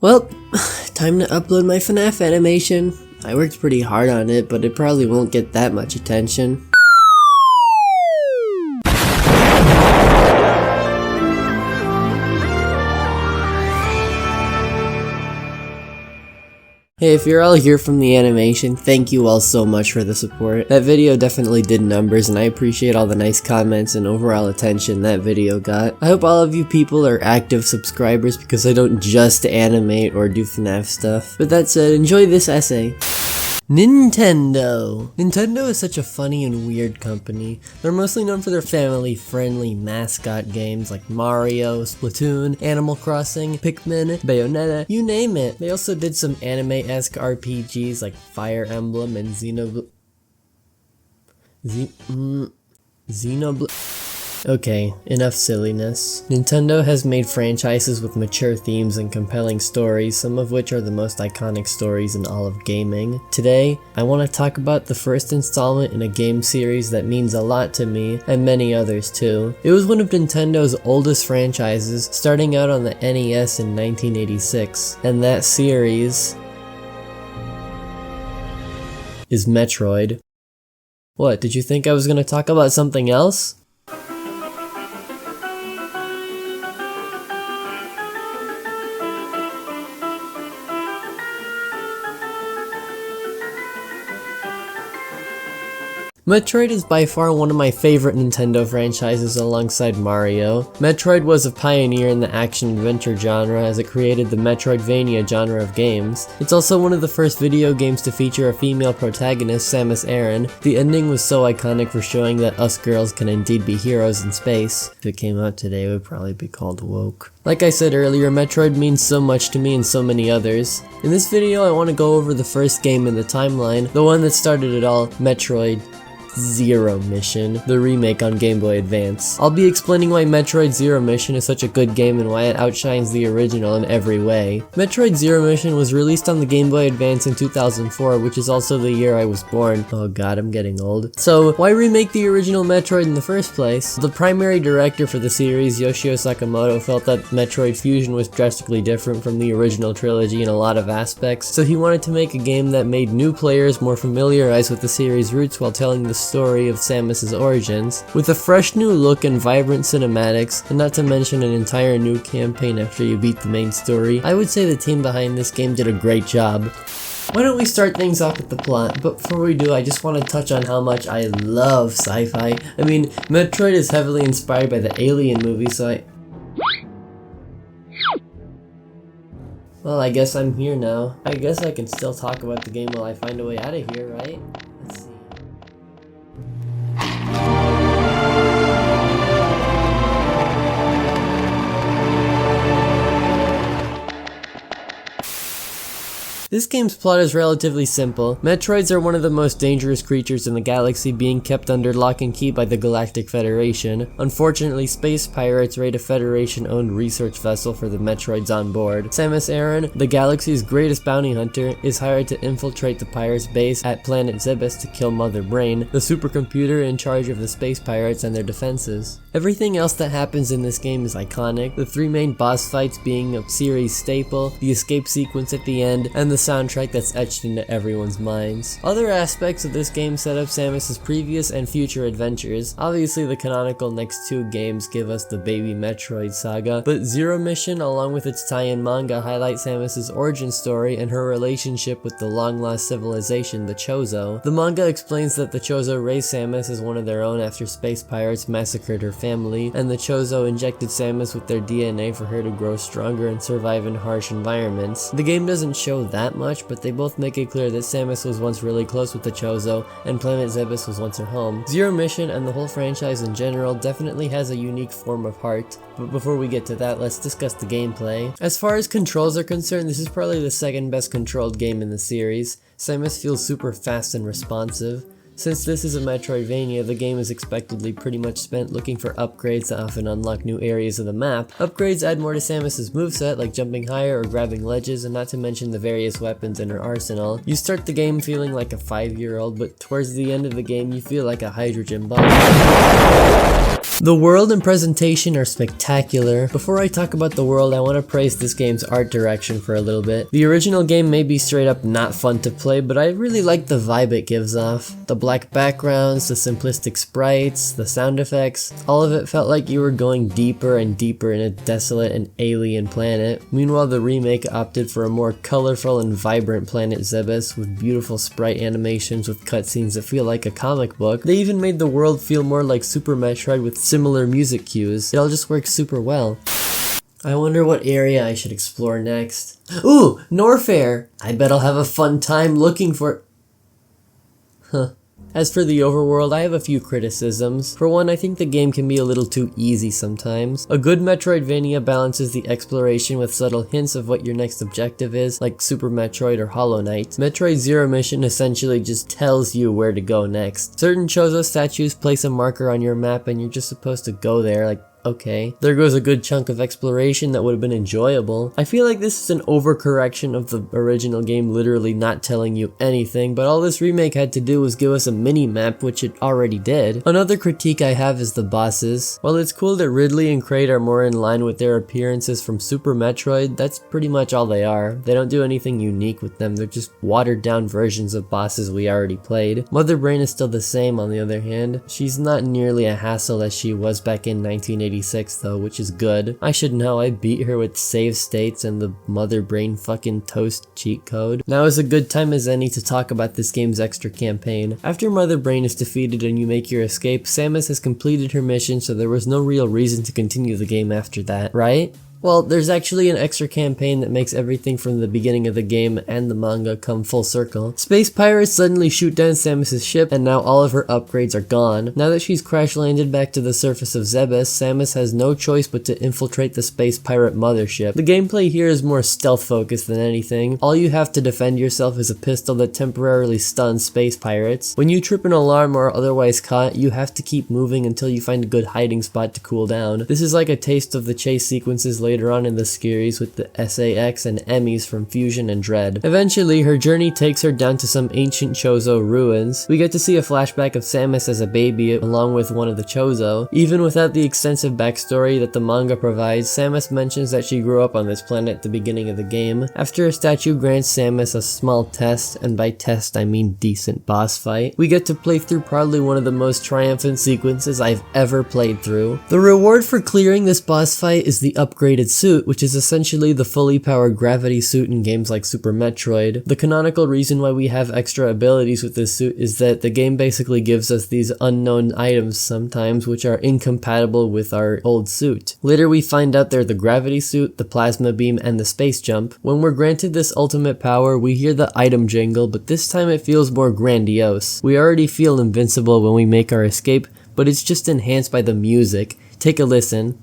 Well, time to upload my FNAF animation. I worked pretty hard on it, but it probably won't get that much attention. Hey, if you're all here from the animation, thank you all so much for the support. That video definitely did numbers, and I appreciate all the nice comments and overall attention that video got. I hope all of you people are active subscribers because I don't just animate or do FNAF stuff. But that said, enjoy this essay. Nintendo. Nintendo is such a funny and weird company. They're mostly known for their family-friendly mascot games like Mario, Splatoon, Animal Crossing, Pikmin, Bayonetta, you name it. They also did some anime-esque RPGs like Fire Emblem and Xenoblade. Okay, enough silliness. Nintendo has made franchises with mature themes and compelling stories, some of which are the most iconic stories in all of gaming. Today, I want to talk about the first installment in a game series that means a lot to me, and many others too. It was one of Nintendo's oldest franchises, starting out on the NES in 1986, and that series is Metroid. What, did you think I was going to talk about something else? Metroid is by far one of my favorite Nintendo franchises alongside Mario. Metroid was a pioneer in the action-adventure genre as it created the Metroidvania genre of games. It's also one of the first video games to feature a female protagonist, Samus Aran. The ending was so iconic for showing that us girls can indeed be heroes in space. If it came out today, it would probably be called woke. Like I said earlier, Metroid means so much to me and so many others. In this video, I want to go over the first game in the timeline, the one that started it all, Metroid Zero Mission, the remake on Game Boy Advance. I'll be explaining why Metroid Zero Mission is such a good game and why it outshines the original in every way. Metroid Zero Mission was released on the Game Boy Advance in 2004, which is also the year I was born. Oh god, I'm getting old. So, why remake the original Metroid in the first place? The primary director for the series, Yoshio Sakamoto, felt that Metroid Fusion was drastically different from the original trilogy in a lot of aspects, so he wanted to make a game that made new players more familiarized with the series' roots while telling the story of Samus's origins, with a fresh new look and vibrant cinematics, and not to mention an entire new campaign after you beat the main story. I would say the team behind this game did a great job. Why don't we start things off with the plot? But before we do, I just want to touch on how much I love sci-fi. I mean, Metroid is heavily inspired by the Alien movie, so Well, I guess I'm here now. I guess I can still talk about the game while I find a way out of here, right? Let's see. This game's plot is relatively simple. Metroids are one of the most dangerous creatures in the galaxy, being kept under lock and key by the Galactic Federation. Unfortunately, space pirates raid a Federation-owned research vessel for the Metroids on board. Samus Aran, the galaxy's greatest bounty hunter, is hired to infiltrate the pirates' base at planet Zebes to kill Mother Brain, the supercomputer in charge of the space pirates and their defenses. Everything else that happens in this game is iconic, the three main boss fights being a series staple, the escape sequence at the end, and the soundtrack that's etched into everyone's minds. Other aspects of this game set up Samus's previous and future adventures. Obviously, the canonical next two games give us the Baby Metroid saga, but Zero Mission, along with its tie-in manga, highlight Samus's origin story and her relationship with the long-lost civilization, the Chozo. The manga explains that the Chozo raised Samus as one of their own after space pirates massacred her family, and the Chozo injected Samus with their DNA for her to grow stronger and survive in harsh environments. The game doesn't show that much, but they both make it clear that Samus was once really close with the Chozo, and Planet Zebes was once her home. Zero Mission and the whole franchise in general definitely has a unique form of heart, but before we get to that, let's discuss the gameplay. As far as controls are concerned, this is probably the second best controlled game in the series. Samus feels super fast and responsive. Since this is a Metroidvania, the game is expectedly pretty much spent looking for upgrades that often unlock new areas of the map. Upgrades add more to Samus's moveset, like jumping higher or grabbing ledges, and not to mention the various weapons in her arsenal. You start the game feeling like a 5-year-old, but towards the end of the game you feel like a hydrogen bomb. The world and presentation are spectacular. Before I talk about the world, I want to praise this game's art direction for a little bit. The original game may be straight up not fun to play, but I really like the vibe it gives off. The black backgrounds, the simplistic sprites, the sound effects, all of it felt like you were going deeper and deeper in a desolate and alien planet. Meanwhile, the remake opted for a more colorful and vibrant planet Zebes with beautiful sprite animations with cutscenes that feel like a comic book. They even made the world feel more like Super Metroid with similar music cues. It all just works super well. I wonder what area I should explore next. Ooh, Norfair! I bet I'll have a fun time looking for... As for the overworld, I have a few criticisms. For one, I think the game can be a little too easy sometimes. A good Metroidvania balances the exploration with subtle hints of what your next objective is, like Super Metroid or Hollow Knight. Metroid Zero Mission essentially just tells you where to go next. Certain Chozo statues place a marker on your map and you're just supposed to go there, like, okay. There goes a good chunk of exploration that would have been enjoyable. I feel like this is an overcorrection of the original game literally not telling you anything, but all this remake had to do was give us a mini-map, which it already did. Another critique I have is the bosses. While it's cool that Ridley and Kraid are more in line with their appearances from Super Metroid, that's pretty much all they are. They don't do anything unique with them, they're just watered down versions of bosses we already played. Mother Brain is still the same on the other hand. She's not nearly a hassle as she was back in 1986 though, which is good. I should know, I beat her with save states and the Mother Brain fucking toast cheat code. Now is a good time as any to talk about this game's extra campaign. After Mother Brain is defeated and you make your escape, Samus has completed her mission, so there was no real reason to continue the game after that, right? Well, there's actually an extra campaign that makes everything from the beginning of the game and the manga come full circle. Space pirates suddenly shoot down Samus' ship and now all of her upgrades are gone. Now that she's crash landed back to the surface of Zebes, Samus has no choice but to infiltrate the space pirate mothership. The gameplay here is more stealth focused than anything. All you have to defend yourself is a pistol that temporarily stuns space pirates. When you trip an alarm or are otherwise caught, you have to keep moving until you find a good hiding spot to cool down. This is like a taste of the chase sequences later on in the series with the SAX and Emmys from Fusion and Dread. Eventually, her journey takes her down to some ancient Chozo ruins. We get to see a flashback of Samus as a baby along with one of the Chozo. Even without the extensive backstory that the manga provides, Samus mentions that she grew up on this planet at the beginning of the game. After a statue grants Samus a small test, and by test I mean decent boss fight, we get to play through probably one of the most triumphant sequences I've ever played through. The reward for clearing this boss fight is the upgraded suit, which is essentially the fully powered gravity suit in games like Super Metroid. The canonical reason why we have extra abilities with this suit is that the game basically gives us these unknown items sometimes which are incompatible with our old suit. Later we find out they're the gravity suit, the plasma beam, and the space jump. When we're granted this ultimate power, we hear the item jingle, but this time it feels more grandiose. We already feel invincible when we make our escape, but it's just enhanced by the music. Take a listen.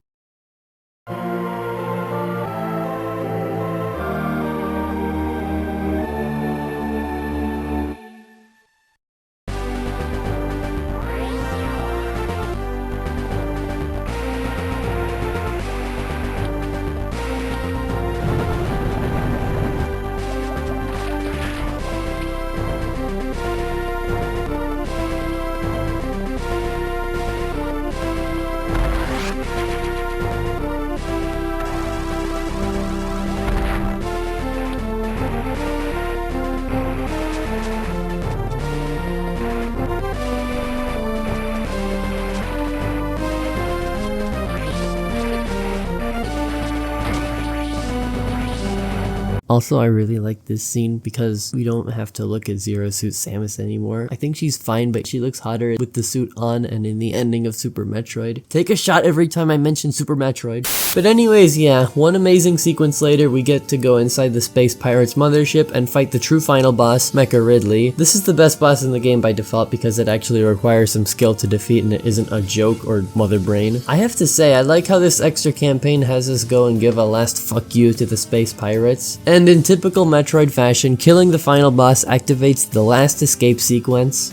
Also, I really like this scene because we don't have to look at Zero Suit Samus anymore. I think she's fine, but she looks hotter with the suit on and in the ending of Super Metroid. Take a shot every time I mention Super Metroid. But anyways, yeah, one amazing sequence later, we get to go inside the Space Pirates mothership and fight the true final boss, Mecha Ridley. This is the best boss in the game by default because it actually requires some skill to defeat and it isn't a joke or Mother Brain. I have to say, I like how this extra campaign has us go and give a last fuck you to the Space Pirates. And in typical Metroid fashion, killing the final boss activates the last escape sequence.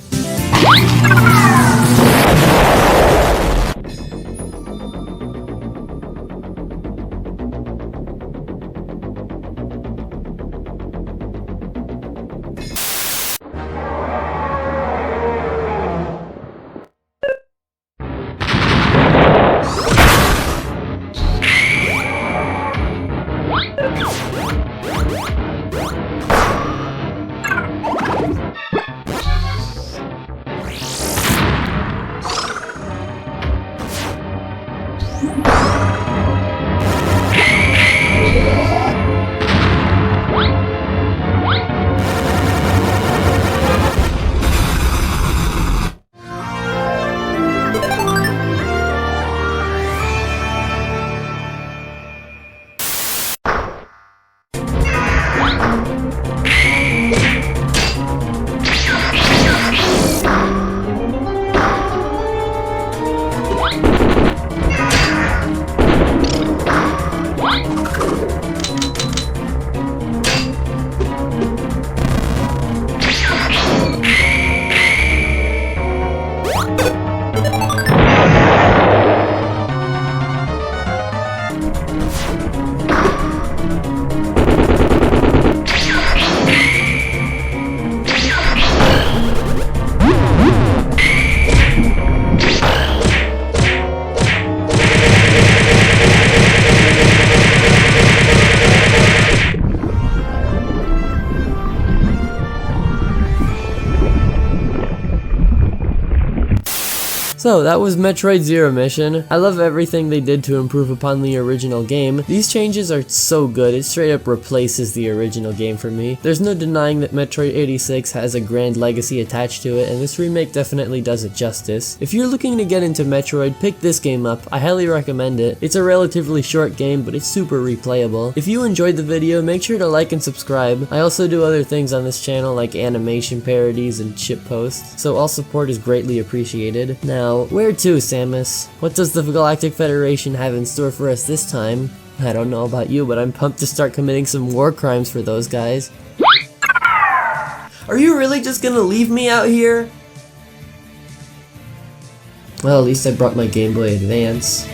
So that was Metroid Zero Mission. I love everything they did to improve upon the original game. These changes are so good, it straight up replaces the original game for me. There's no denying that Metroid 86 has a grand legacy attached to it, and this remake definitely does it justice. If you're looking to get into Metroid, pick this game up. I highly recommend it. It's a relatively short game, but it's super replayable. If you enjoyed the video, make sure to like and subscribe. I also do other things on this channel like animation parodies and shit posts, so all support is greatly appreciated. Now, where to, Samus? What does the Galactic Federation have in store for us this time? I don't know about you, but I'm pumped to start committing some war crimes for those guys. Are you really just gonna leave me out here? Well, at least I brought my Game Boy Advance.